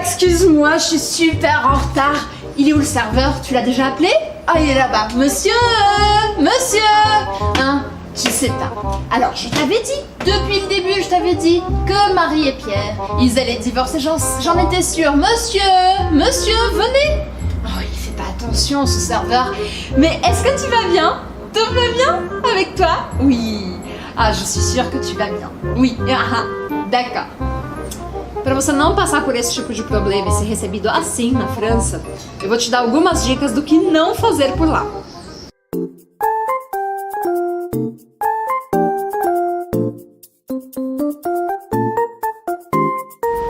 excuse-moi, je suis super en retard. Il est où le serveur? Tu l'as déjà appelé? Ah, il est là-bas. Monsieur! Hein? Je sais pas. Alors, je t'avais dit, depuis le début, je t'avais dit que Marie et Pierre, ils allaient divorcer, j'en étais sûre. Monsieur, venez! Oh, il fait pas attention, ce serveur. Mais est-ce que tu vas bien? Tout va bien avec toi? Oui. Ah, je suis sûre que tu vas bien. Oui. D'accord. Para você não passar por esse tipo de problema e ser recebido assim na França, eu vou te dar algumas dicas do que não fazer por lá.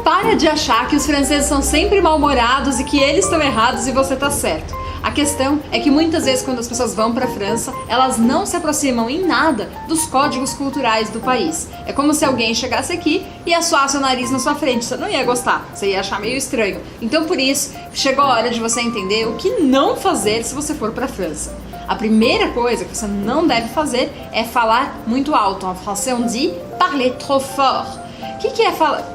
Para de achar que os franceses são sempre mal-humorados e que eles estão errados e você tá certo. A questão é que muitas vezes quando as pessoas vão para a França, elas não se aproximam em nada dos códigos culturais do país. É como se alguém chegasse aqui e assoasse o nariz na sua frente. Você não ia gostar, você ia achar meio estranho. Então por isso, chegou a hora de você entender o que não fazer se você for para a França. A primeira coisa que você não deve fazer é falar muito alto. En français on dit parler trop fort. O que é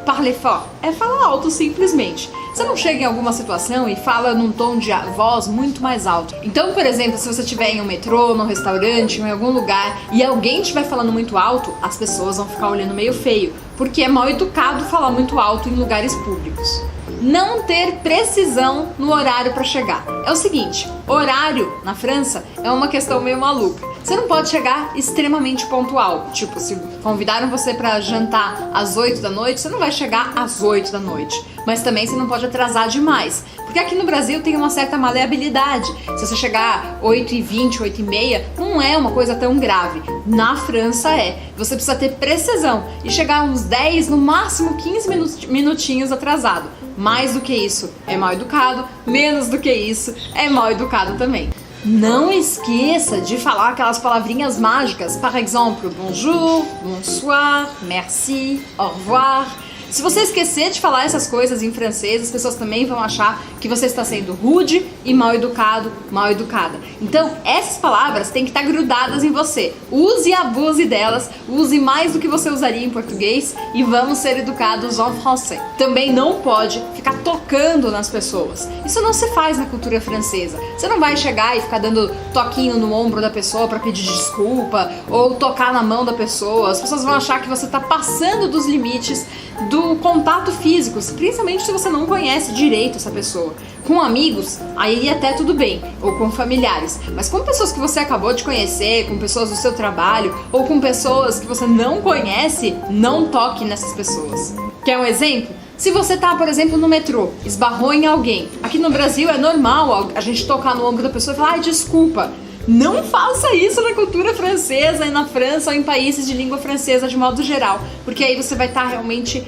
parler fort? É falar alto, simplesmente. Você não chega em alguma situação e fala num tom de voz muito mais alto. Então, por exemplo, se você estiver em um metrô, num restaurante ou em algum lugar e alguém estiver falando muito alto, as pessoas vão ficar olhando meio feio, porque é mal educado falar muito alto em lugares públicos. Não ter precisão no horário para chegar. É o seguinte, horário na França é uma questão meio maluca. Você não pode chegar extremamente pontual. Tipo, se convidaram você para jantar às 8 da noite, você não vai chegar às 8 da noite. Mas também você não pode atrasar demais. Porque aqui no Brasil tem uma certa maleabilidade. Se você chegar 8h20, 8h30, não é uma coisa tão grave. Na França é. Você precisa ter precisão e chegar uns 10, no máximo 15 minutinhos atrasado. Mais do que isso é mal educado, menos do que isso é mal educado também. Não esqueça de falar aquelas palavrinhas mágicas, par exemple, bonjour, bonsoir, merci, au revoir. Se você esquecer de falar essas coisas em francês, as pessoas também vão achar que você está sendo rude e mal educado, mal educada. Então, essas palavras têm que estar grudadas em você. Use e abuse delas, use mais do que você usaria em português e vamos ser educados en français. Também não pode ficar tocando nas pessoas. Isso não se faz na cultura francesa. Você não vai chegar e ficar dando toquinho no ombro da pessoa para pedir desculpa ou tocar na mão da pessoa. As pessoas vão achar que você está passando dos limites do contato físico, principalmente se você não conhece direito essa pessoa. Com amigos, aí até tudo bem, ou com familiares, mas com pessoas que você acabou de conhecer, com pessoas do seu trabalho, ou com pessoas que você não conhece, não toque nessas pessoas. Quer um exemplo? Se você tá, por exemplo, no metrô, esbarrou em alguém. Aqui no Brasil é normal a gente tocar no ombro da pessoa e falar, ai, desculpa. Não faça isso na cultura francesa e na França ou em países de língua francesa de modo geral, porque aí você vai estar realmente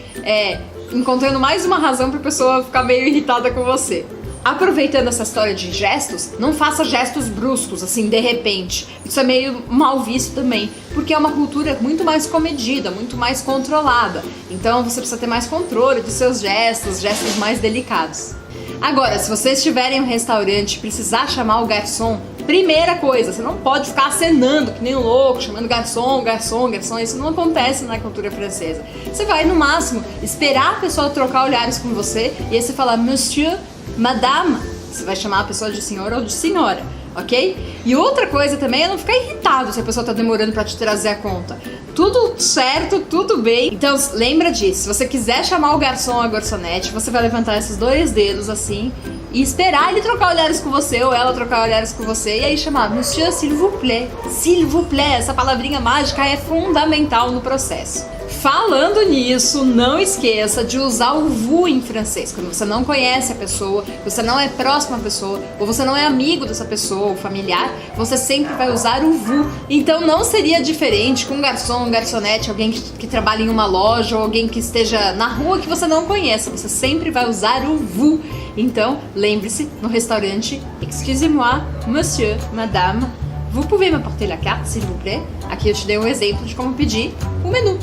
encontrando mais uma razão para a pessoa ficar meio irritada com você. Aproveitando essa história de gestos, não faça gestos bruscos, assim, de repente. Isso é meio mal visto também, porque é uma cultura muito mais comedida, muito mais controlada. Então você precisa ter mais controle dos seus gestos mais delicados. Agora, se você estiver em um restaurante e precisar chamar o garçom, primeira coisa, você não pode ficar acenando que nem um louco, chamando garçom, garçom, garçom. Isso não acontece na cultura francesa. Você vai, no máximo, esperar a pessoa trocar olhares com você e aí você fala, monsieur, madame. Você vai chamar a pessoa de senhor ou de senhora, ok? E outra coisa também é não ficar irritado se a pessoa tá demorando pra te trazer a conta. Tudo certo, tudo bem. Então lembra disso, se você quiser chamar o garçom ou a garçonete, você vai levantar esses dois dedos assim e esperar ele trocar olhares com você ou ela trocar olhares com você e aí chamar monsieur, s'il vous plaît. S'il vous plaît, essa palavrinha mágica é fundamental no processo. Falando nisso, não esqueça de usar o vous em francês. Quando você não conhece a pessoa, você não é próximo à pessoa, ou você não é amigo dessa pessoa, ou familiar, você sempre vai usar o vous. Então não seria diferente com um garçom, um garçonete, alguém que trabalha em uma loja, ou alguém que esteja na rua que você não conheça. Você sempre vai usar o vous. Então, lembre-se, no restaurante, excusez-moi, monsieur, madame, vous pouvez m'apporter la carte, s'il vous plaît? Aqui eu te dei um exemplo de como pedir o menu.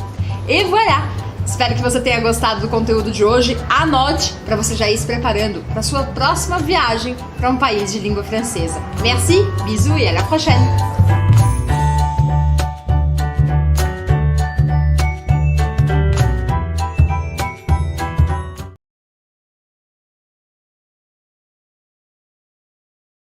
E voilà! Espero que você tenha gostado do conteúdo de hoje. Anote para você já ir se preparando para sua próxima viagem para um país de língua francesa. Merci, bisous e à la prochaine!